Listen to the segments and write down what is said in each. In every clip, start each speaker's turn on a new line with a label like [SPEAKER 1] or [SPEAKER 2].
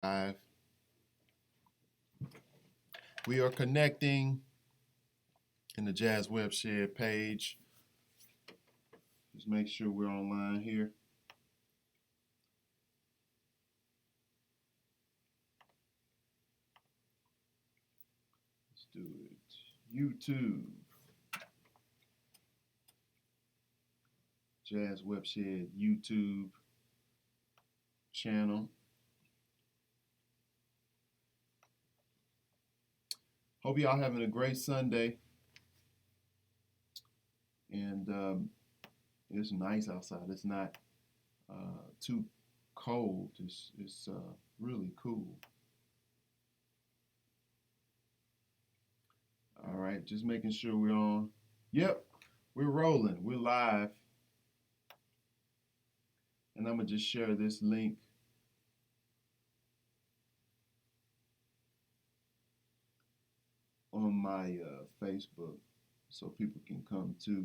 [SPEAKER 1] Live. We are connecting in the JazzWebShed page. Just make sure we're online here. Let's do it. YouTube. JazzWebShed YouTube channel. Hope y'all having a great Sunday. And it's nice outside. It's not too cold. It's really cool. All right, just making sure we're on. Yep, we're rolling. We're live. And I'm going to just share this link. On my Facebook so people can come to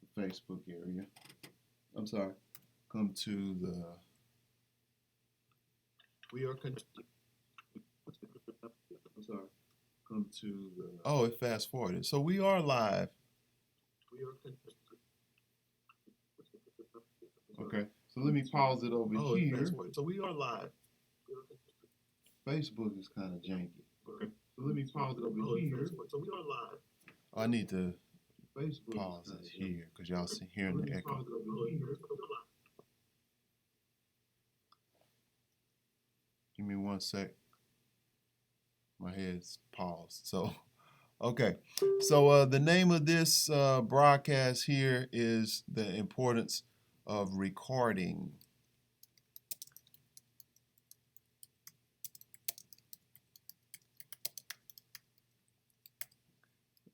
[SPEAKER 1] the Facebook area. I'm sorry, come to the. We are. I'm sorry, come to the. Oh, it fast forwarded. So we are live. We are. Okay, so let me pause it over here. So we are live. Facebook is kind of janky. Okay. So let me pause it over here. So we are live. I need to pause it here because y'all hearing the echo. Give me 1 sec. My head's paused. So, okay. So the name of this broadcast here is The Importance of Recording.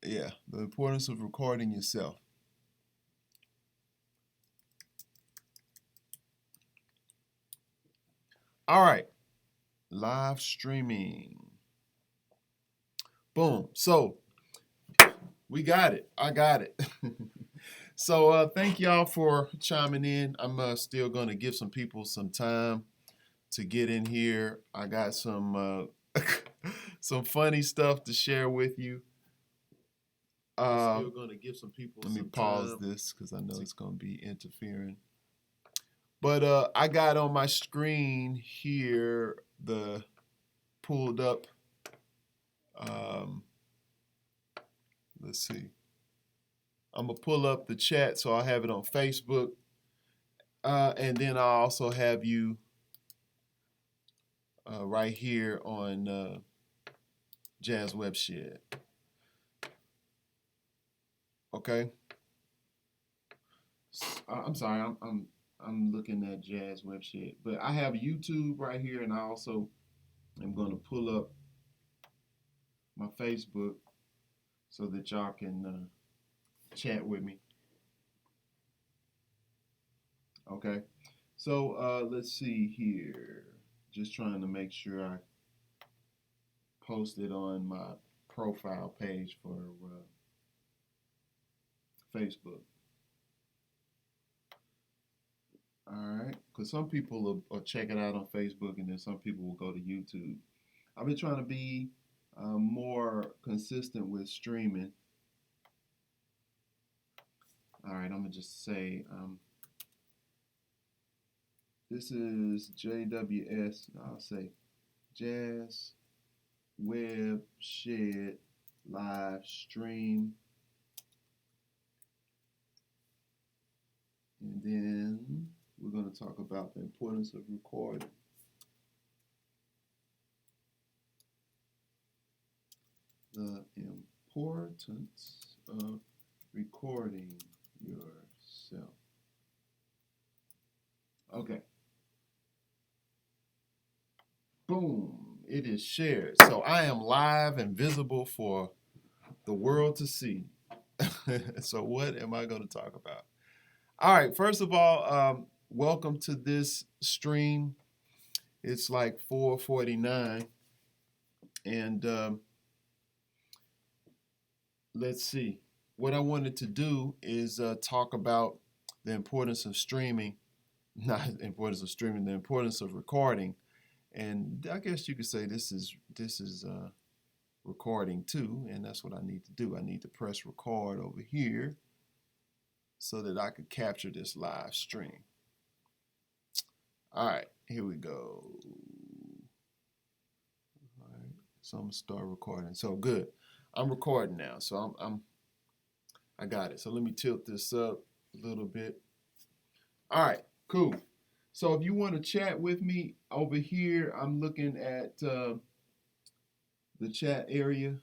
[SPEAKER 1] Yeah, the importance of recording yourself. All right, live streaming. Boom. So we got it. I got it. So thank y'all for chiming in. I'm still going to give some people some time to get in here. I got some some funny stuff to share with you. Still going to give some people. Let me pause this because I know it's going to be interfering. But I got on my screen here the pulled up. Let's see. I'm gonna pull up the chat so I'll have it on Facebook, and then I'll also have you right here on JazzWebShed. Okay. I'm sorry. I'm looking at JazzWebShed, but I have YouTube right here, and I also am going to pull up my Facebook so that y'all can chat with me. Okay. So let's see here. Just trying to make sure I post it on my profile page for Facebook. All right, because some people will check it out on Facebook, and then some people will go to YouTube. I've been trying to be more consistent with streaming. All right, I'm gonna just say this is JWS. I'll say Jazz Web Shed live stream, and then we're going to talk about the importance of recording. The importance of recording yourself. Okay. Boom. It is shared. So I am live and visible for the world to see. So what am I going to talk about? All right. First of all, welcome to this stream. It's like 4:49, and let's see. What I wanted to do is talk about the importance of streaming, not the importance of streaming, the importance of recording, And I guess you could say this is recording too, and that's what I need to do. I need to press record over here so that I could capture this live stream. All right, here we go. All right, so I'm gonna start recording. So good, I'm recording now. So I got it. So let me tilt this up a little bit. All right, cool. So if you want to chat with me over here, I'm looking at the chat area.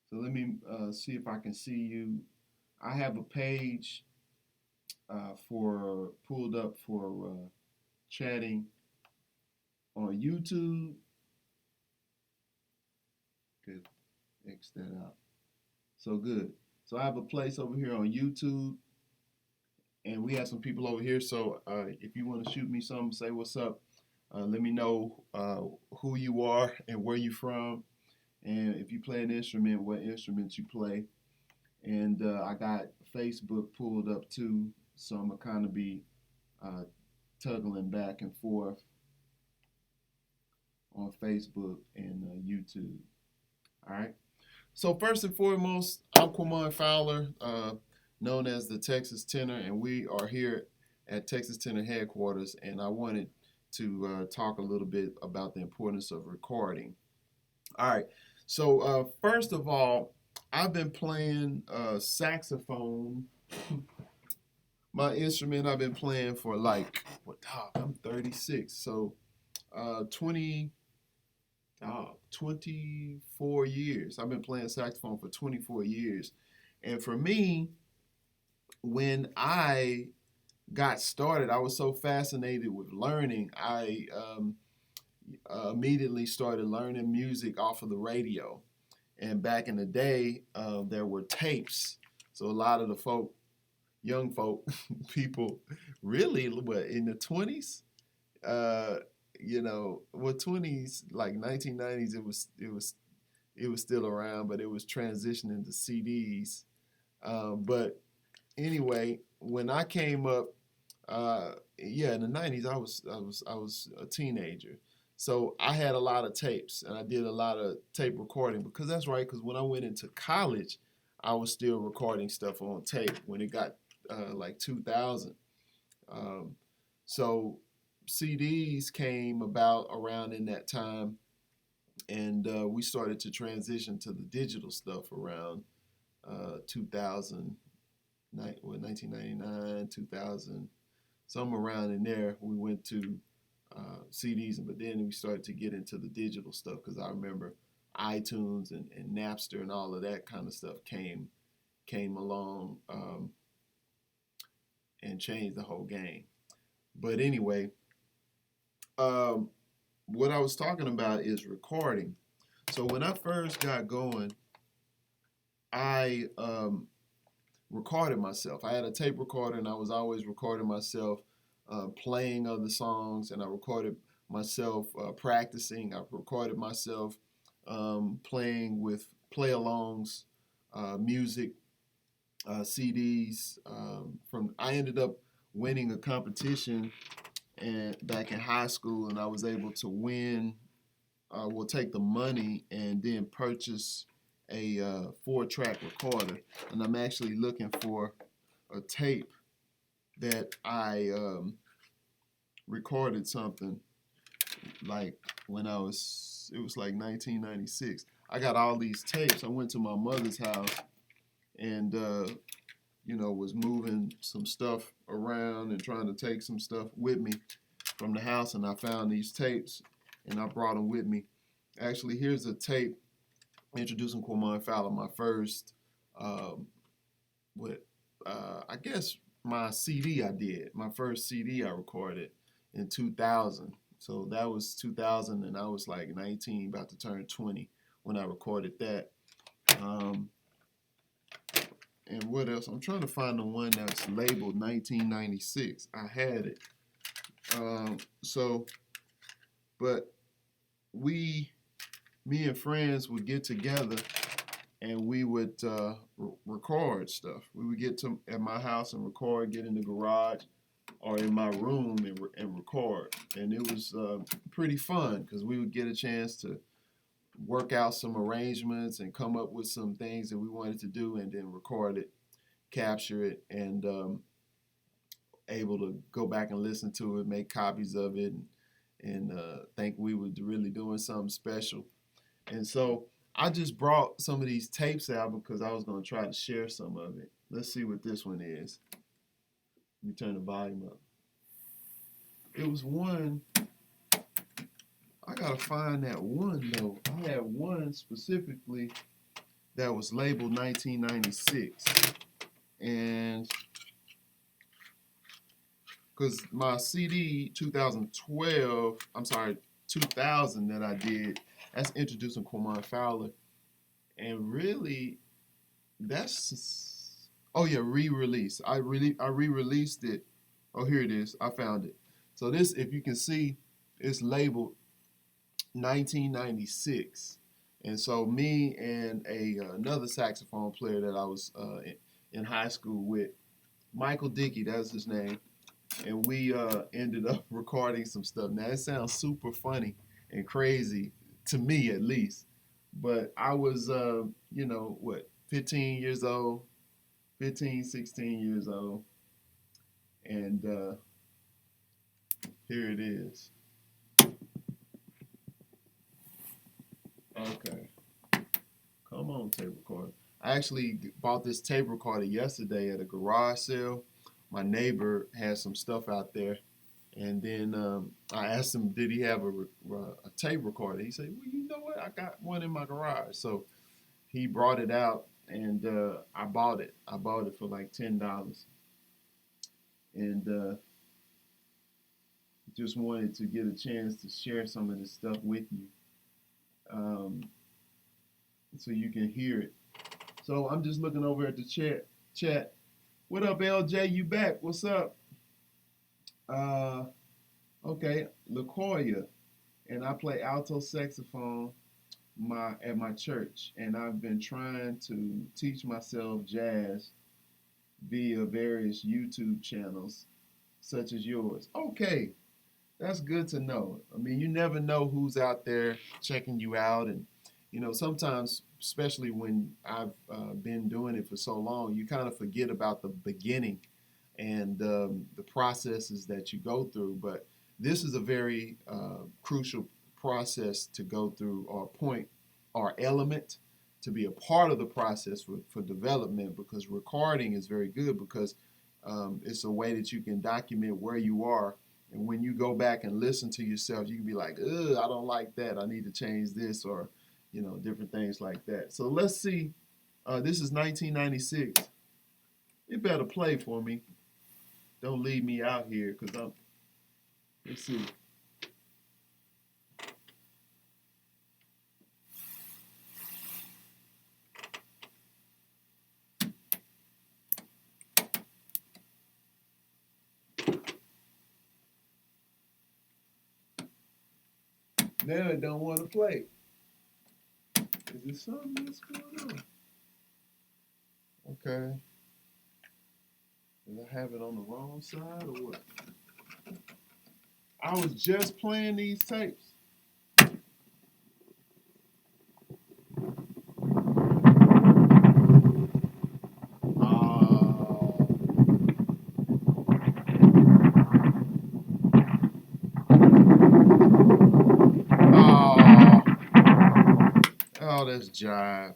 [SPEAKER 1] So let me see if I can see you. I have a page for pulled up for chatting on YouTube. Good, X that out. So good. So I have a place over here on YouTube, and we have some people over here. So if you want to shoot me something, say what's up. Let me know who you are and where you're from, and if you play an instrument, what instruments you play. And I got Facebook pulled up too, so I'm gonna kind of be tuggling back and forth on Facebook and YouTube. All right. So first and foremost, I'm Quamon Fowler, known as the Texas Tenor, and we are here at Texas Tenor headquarters. And I wanted to talk a little bit about the importance of recording. All right. So first of all, I've been playing saxophone. My instrument I've been playing for like, I'm 36, so 20, 24 years. I've been playing saxophone for 24 years. And for me, when I got started, I was so fascinated with learning. I immediately started learning music off of the radio. And back in the day, there were tapes. So a lot of the young folk, people really, in the 20s? You know, 20s, like 1990s, it was still around, but it was transitioning to CDs. But anyway, when I came up, in the 90s, I was a teenager. So I had a lot of tapes, and I did a lot of tape recording because that's right. Because when I went into college, I was still recording stuff on tape when it got like 2000. So CDs came about around in that time, and we started to transition to the digital stuff around 2000, 1999, 2000, somewhere around in there. We went to CDs, but then we started to get into the digital stuff because I remember iTunes and Napster and all of that kind of stuff came along and changed the whole game. But anyway, what I was talking about is recording. So when I first got going, I recorded myself. I had a tape recorder, and I was always recording myself playing other songs, and I recorded myself practicing. I recorded myself playing with play-alongs, music, CDs. I ended up winning a competition and back in high school, and I was able to win. We'll take the money and then purchase a 4-track recorder, and I'm actually looking for a tape that I recorded something like when it was like 1996. I got all these tapes. I went to my mother's house and was moving some stuff around and trying to take some stuff with me from the house, and I found these tapes and I brought them with me. Actually, here's a tape introducing Quamon Fowler, my first I guess my CD I did. My first CD I recorded in 2000. So that was 2000, and I was like 19, about to turn 20 when I recorded that. And what else? I'm trying to find the one that's labeled 1996. I had it. But me and friends would get together and we would record stuff. We would get at my house and record, get in the garage, or in my room and record. And it was pretty fun because we would get a chance to work out some arrangements and come up with some things that we wanted to do and then record it, capture it, and able to go back and listen to it, make copies of it, and think we were really doing something special. And so I just brought some of these tapes out because I was going to try to share some of it. Let's see what this one is. Let me turn the volume up. It was one. I gotta find that one though. I had one specifically that was labeled 1996, and because my CD 2012, I'm sorry, 2000 that I did, that's introducing Quamon Fowler, and really, that's re-release. I re-released it. Oh, here it is. I found it. So this, if you can see, it's labeled 1996, and so me and another saxophone player that I was in high school with, Michael Dickey, that's his name, and we ended up recording some stuff. Now it sounds super funny and crazy to me, at least, but I was 15 years old, 15, 16 years old, and here it is. Okay. Come on, tape recorder. I actually bought this tape recorder yesterday at a garage sale. My neighbor had some stuff out there, and then I asked him, did he have a tape recorder? He said, well, you know what? I got one in my garage. So he brought it out, and I bought it. I bought it for like $10, and just wanted to get a chance to share some of this stuff with you. So you can hear it. So I'm just looking over at the chat. What up, LJ? You back? What's up? Okay, LaCoya, and I play alto saxophone at my church, and I've been trying to teach myself jazz via various YouTube channels such as yours. Okay, that's good to know. I mean, you never know who's out there checking you out, and sometimes, especially when I've been doing it for so long, you kind of forget about the beginning and the processes that you go through. But this is a very crucial process to go through, or point, or element to be a part of the process for development, because recording is very good because it's a way that you can document where you are. And when you go back and listen to yourself, you can be like, ugh, I don't like that. I need to change this, or different things like that. So let's see. This is 1996. It better play for me. Don't leave me out here, because let's see. Now it don't want to play. Is there something that's going on? Okay. Did I have it on the wrong side or what? I was just playing these tapes. Oh, that's jive.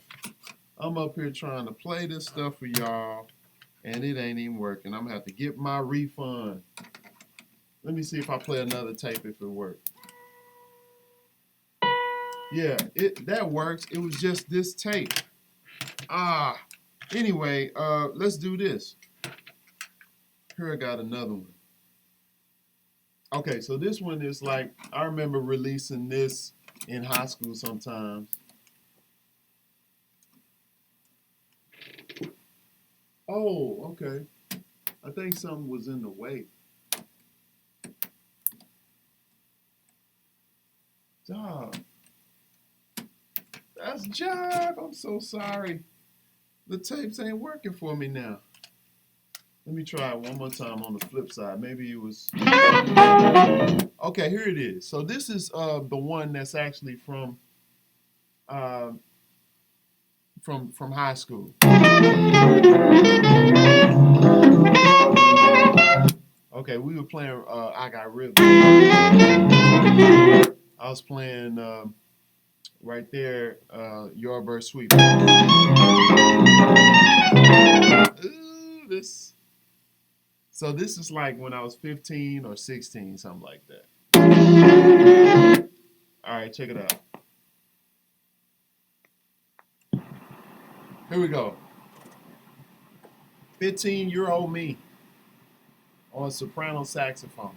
[SPEAKER 1] I'm up here trying to play this stuff for y'all, and it ain't even working. I'm gonna have to get my refund. Let me see if I play another tape if it works. Yeah, that works. It was just this tape. Anyway, let's do this. Here I got another one. Okay, so this one is like, I remember releasing this in high school sometimes. Oh, okay. I think something was in the way. Dog. That's jive. I'm so sorry. The tapes ain't working for me now. Let me try it one more time on the flip side. Maybe it was. Okay, here it is. So this is the one that's actually uh, from high school. Okay, we were playing I Got Rhythm. I was playing right there, Yardbird Sweep. Ooh, this. So this is like when I was 15 or 16, something like that. All right, check it out. Here we go. 15-year-old me on soprano saxophone.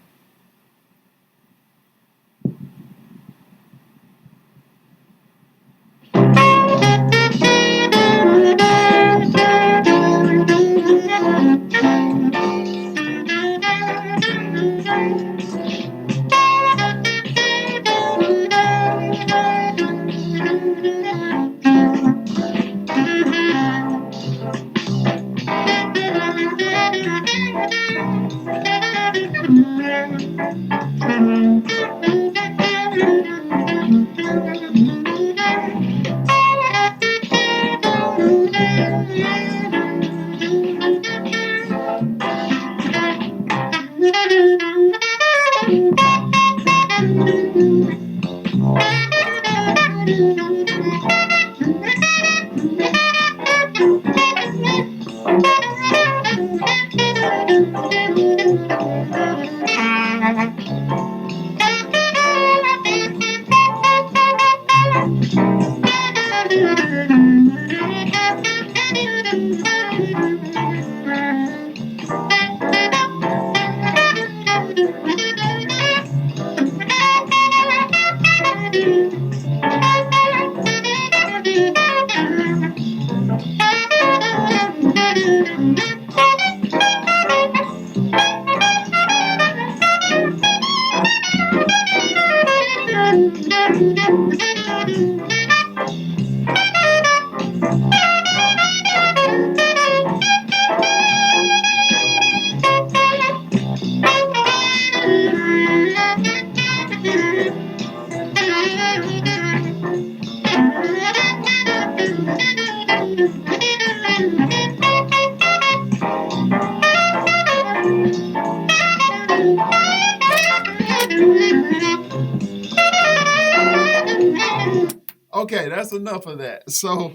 [SPEAKER 1] Okay, that's enough of that. So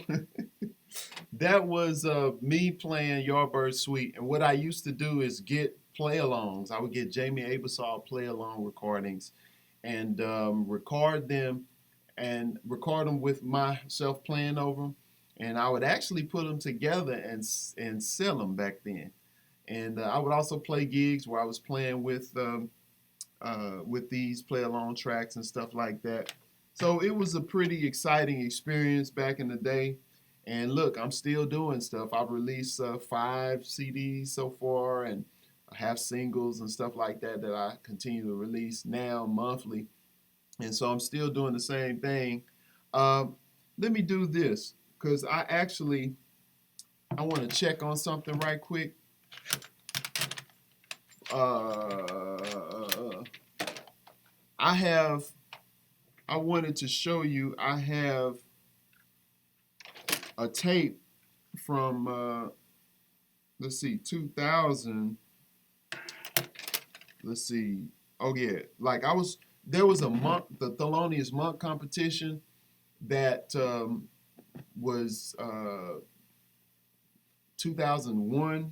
[SPEAKER 1] that was me playing Yardbird Suite. And what I used to do is get play-alongs. I would get Jamie Abersol play-along recordings and record them with myself playing over them. And I would actually put them together and sell them back then. And I would also play gigs where I was playing with these play along tracks and stuff like that. So it was a pretty exciting experience back in the day. And look, I'm still doing stuff. I've released 5 CDs so far, and I have singles and stuff like that that I continue to release now monthly. And so I'm still doing the same thing. Um, Let me do this because I want to check on something right quick. I have I wanted to show you I have a tape from let's see 2000. Let's see. Oh yeah, like there was a monk, the Thelonious Monk competition that was 2001,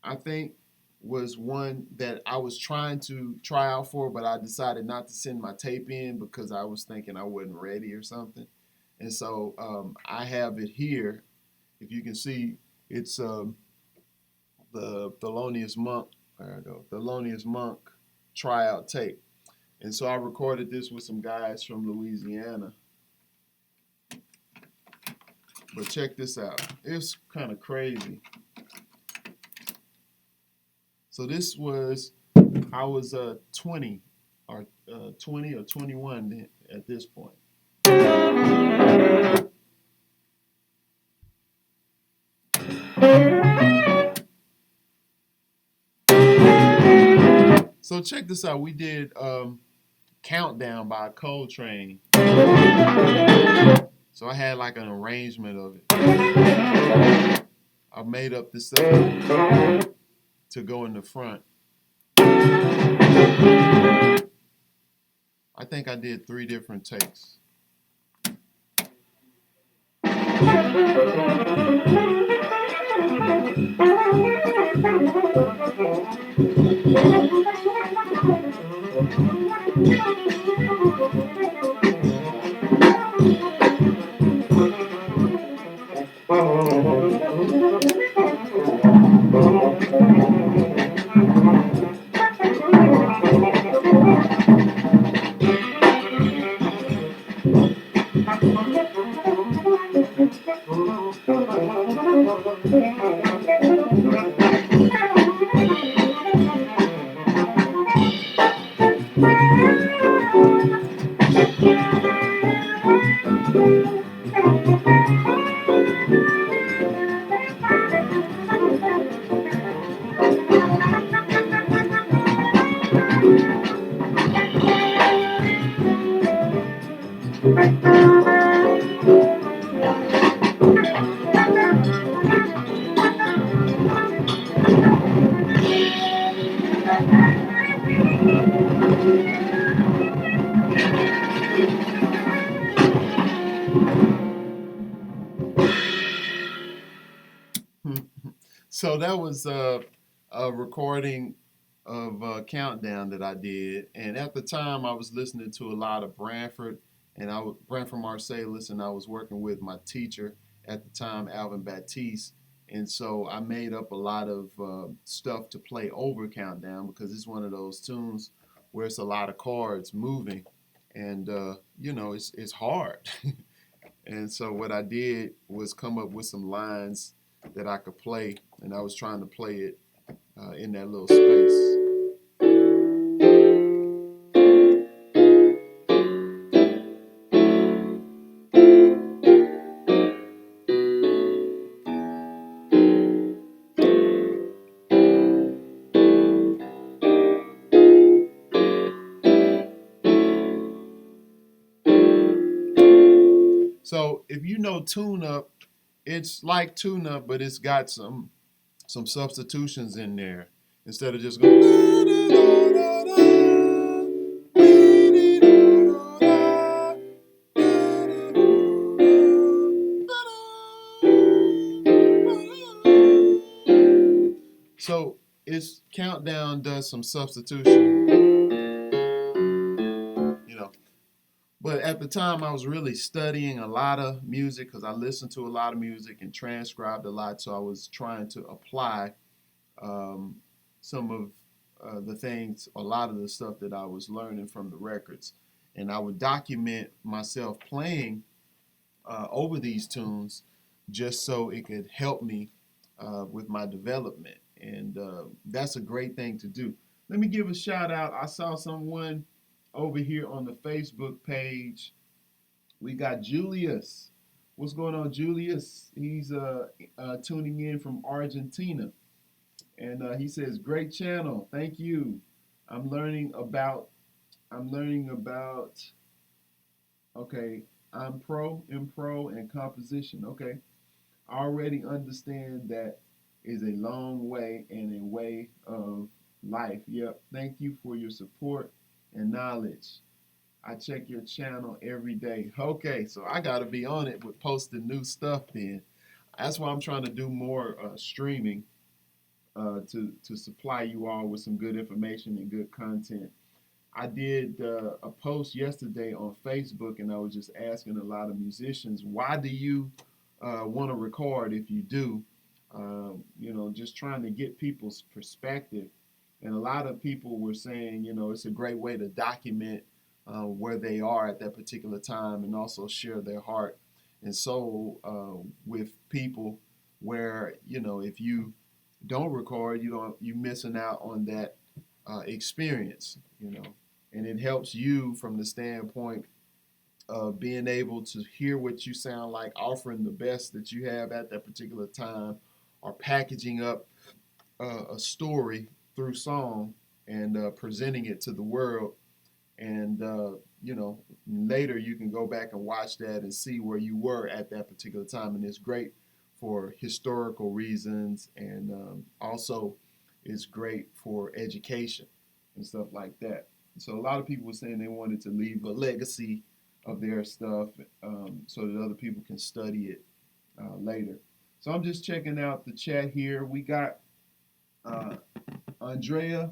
[SPEAKER 1] I think, was one that I was trying to try out for, but I decided not to send my tape in because I was thinking I wasn't ready or something. And so I have it here. If you can see, it's the Thelonious Monk. There I go. Thelonious Monk tryout tape. And so I recorded this with some guys from Louisiana. But check this out. It's kind of crazy. So this was, I was 20 or 20 or 21 at this point. So check this out. We did Countdown by Coltrane. So I had like an arrangement of it. I made up this to go in the front. I think I did 3 different takes. So that was a recording of Countdown that I did, and at the time I was listening to a lot of Branford, and Branford Marsalis, and I was working with my teacher at the time, Alvin Baptiste, and so I made up a lot of stuff to play over Countdown because it's one of those tunes where it's a lot of chords moving, and it's hard. And so what I did was come up with some lines that I could play, and I was trying to play it in that little space. So if you know tune up, it's like tune up, but it's got some substitutions in there instead of just going. So it's Countdown does some substitution, you know. But at the time, I was really studying a lot of music because I listened to a lot of music and transcribed a lot. So I was trying to apply um, some of the things, a lot of the stuff that I was learning from the records. And I would document myself playing over these tunes just so it could help me with my development. And that's a great thing to do. Let me give a shout out. I saw someone over here on the Facebook page. We got Julius. What's going on, Julius? He's tuning in from Argentina. And he says, great channel. Thank you. I'm learning about, okay, impro, and composition. Okay. I already understand that is a long way and a way of life. Yep. Thank you for your support and knowledge. I check your channel every day. Okay, so I got to be on it with posting new stuff then. That's why I'm trying to do more streaming to supply you all with some good information and good content. I did a post yesterday on Facebook, and I was just asking a lot of musicians, why do you want to record if you do? Just trying to get people's perspective. And a lot of people were saying, it's a great way to document where they are at that particular time and also share their heart and soul with people where, if you don't record, you're missing out on that experience, and it helps you from the standpoint of being able to hear what you sound like, offering the best that you have at that particular time, or packaging up a story through song and presenting it to the world. And later you can go back and watch that and see where you were at that particular time. And it's great for historical reasons, and also it's great for education and stuff like that. So a lot of people were saying they wanted to leave a legacy of their stuff, so that other people can study it later. So I'm just checking out the chat here. We got uh, Andrea.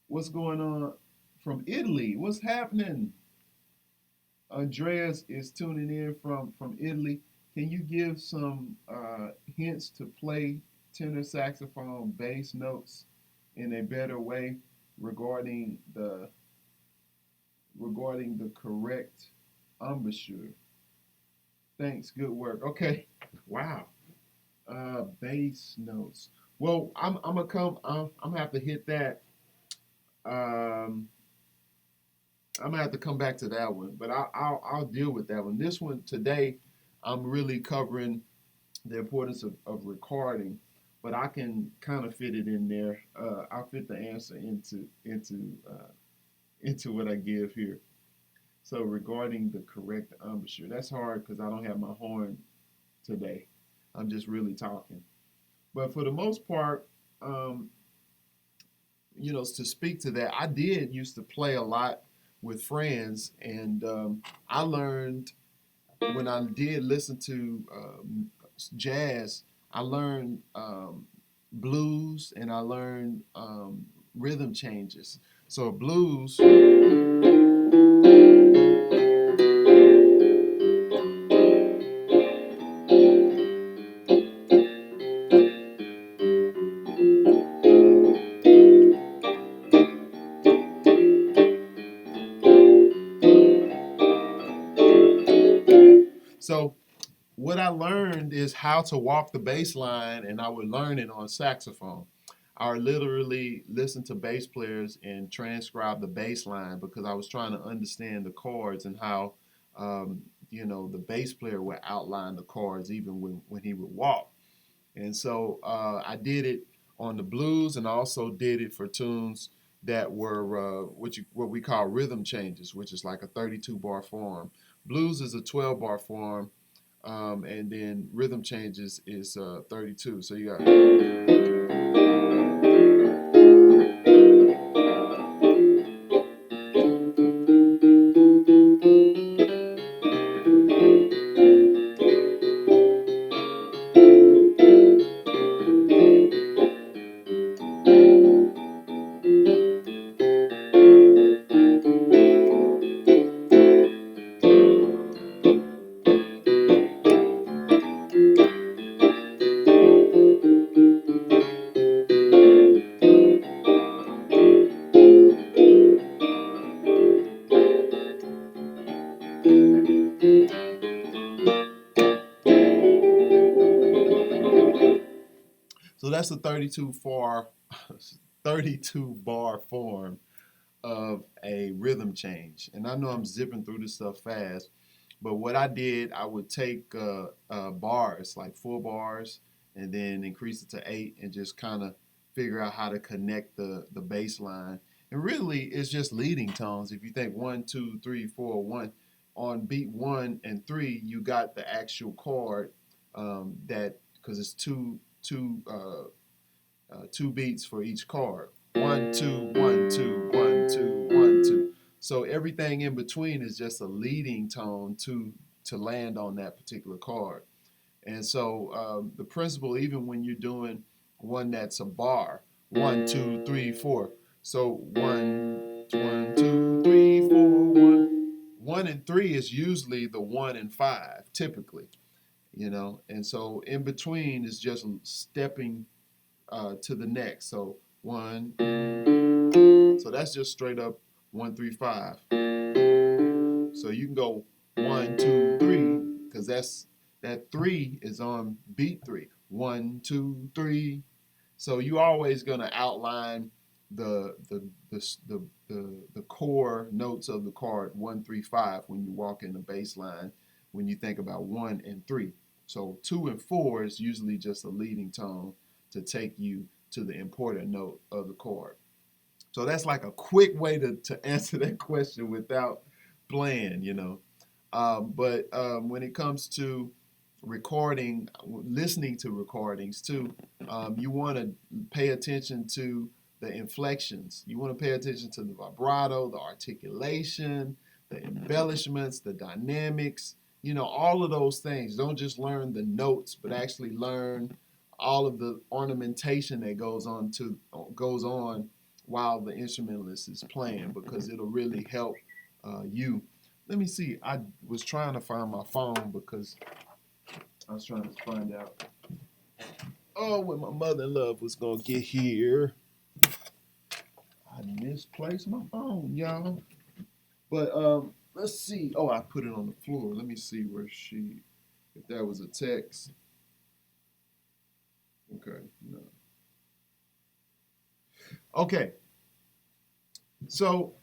[SPEAKER 1] What's going on from Italy? What's happening? Andreas is tuning in from Italy. Can you give some hints to play tenor saxophone bass notes in a better way regarding the correct embouchure? Thanks. Good work. Okay. Wow. Bass notes. Well, I'm gonna come. I'm gonna have to hit that. Um, I'm gonna have to come back to that one, but I'll deal with that one. This one today, I'm really covering the importance of recording, but I can kind of fit it in there. I'll fit the answer into what I give here. So regarding the correct embouchure, that's hard because I don't have my horn today. I'm just really talking. But for the most part, um, to speak to that, I did used to play a lot with friends, and I learned when I did listen to jazz, I learned blues, and I learned rhythm changes. So blues. So what I learned is how to walk the bass line, and I would learn it on saxophone. I would literally listen to bass players and transcribe the bass line because I was trying to understand the chords and how the bass player would outline the chords even when he would walk. And so I did it on the blues, and I also did it for tunes that were what we call rhythm changes, which is like a 32 bar form. Blues is a 12 bar form, and then rhythm changes is 32. So you got. So that's a 32 bar form of a rhythm change. And I know I'm zipping through this stuff fast, but what I did, I would take bars, like 4 bars, and then increase it to 8, and just kind of figure out how to connect the bass line. And really, it's just leading tones. If you think 1, 2, 3, 4, 1, on beat 1 and 3, you got the actual chord that because it's two beats for each chord. 1, 2, 1, 2, 1, 2, 1, 2. So everything in between is just a leading tone to land on that particular chord. And so the principle, even when you're doing one that's a bar, 1, 2, 3, 4. So 1, 1, 2, 3, 4, 1. 1 and 3 is usually the 1 and 5, typically. And so in between is just stepping to the next. So 1. So that's just straight up 1, 3, 5. So you can go 1, 2, 3 because that 3 is on beat 3. 1, 2, 3. So you always gonna outline the core notes of the chord 1, 3, 5 when you walk in the bass line when you think about 1 and 3. So 2 and 4 is usually just a leading tone to take you to the important note of the chord. So that's like a quick way to answer that question without playing, you know. But when it comes to recording, listening to recordings too, you want to pay attention to the inflections. You want to pay attention to the vibrato, the articulation, the embellishments, the dynamics, you know, all of those things. Don't just learn the notes, but actually learn all of the ornamentation that goes on while the instrumentalist is playing, because it'll really help you. Let me see. I was trying to find my phone because I was trying to find out when my mother-in-law was gonna get here. I misplaced my phone, y'all. But let's see. Oh, I put it on the floor. Let me see if that was a text. Okay, no. Okay, so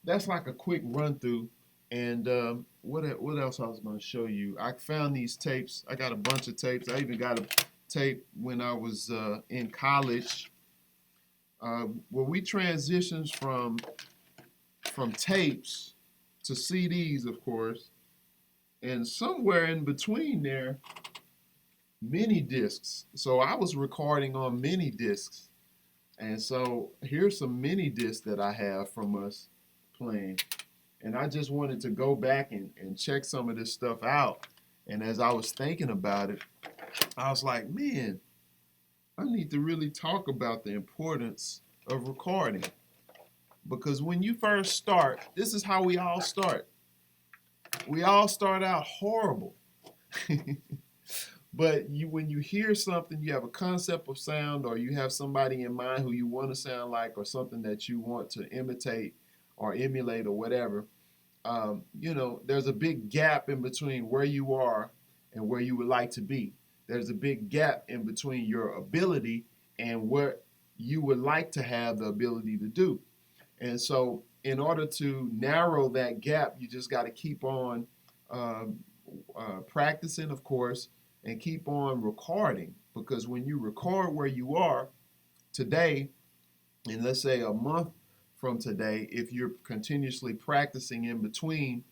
[SPEAKER 1] that's like a quick run through. And what else I was going to show you? I found these tapes. I got a bunch of tapes. I even got a tape when I was in college, where we transitions from tapes to CDs, of course, and somewhere in between there, mini discs. So I was recording on mini discs, and so here's some mini discs that I have from us playing. And I just wanted to go back and check some of this stuff out. And as I was thinking about it, I was like, man, I need to really talk about the importance of recording. Because when you first start, this is how we all start. We all start out horrible. But when you hear something, you have a concept of sound, or you have somebody in mind who you want to sound like, or something that you want to imitate or emulate or whatever, you know, there's a big gap in between where you are and where you would like to be. There's a big gap in between your ability and what you would like to have the ability to do. And so in order to narrow that gap, you just got to keep on practicing, of course, and keep on recording. Because when you record where you are today, and let's say a month from today, if you're continuously practicing in between,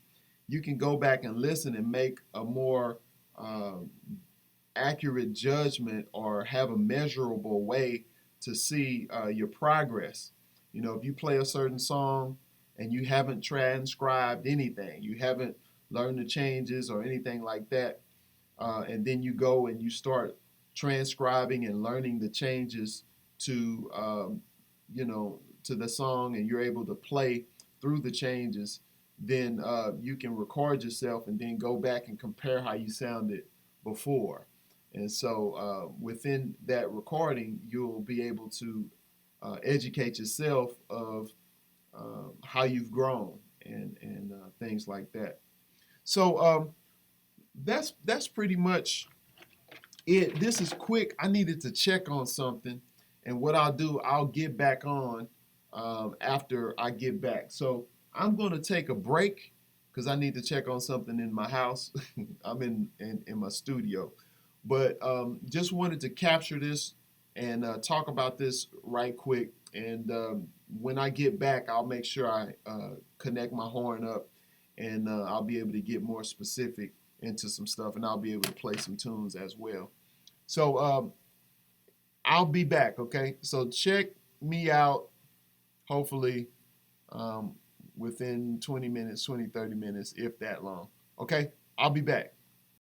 [SPEAKER 1] you can go back and listen and make a more accurate judgment, or have a measurable way to see your progress. You know, if you play a certain song and you haven't transcribed anything, you haven't learned the changes or anything like that, and then you go and you start transcribing and learning the changes to, you know, to the song, and you're able to play through the changes, then you can record yourself and then go back and compare how you sounded before. And so within that recording, you'll be able to educate yourself of how you've grown and things like that. So that's pretty much it. This is quick. I needed to check on something, and what I'll do, I'll get back on after I get back. So I'm going to take a break because I need to check on something in my house. I'm in my studio. But just wanted to capture this and talk about this right quick. And when I get back, I'll make sure I connect my horn up, and I'll be able to get more specific into some stuff, and I'll be able to play some tunes as well. So I'll be back, okay? So check me out, hopefully within 20 minutes, 20, 30 minutes, if that long. Okay, I'll be back.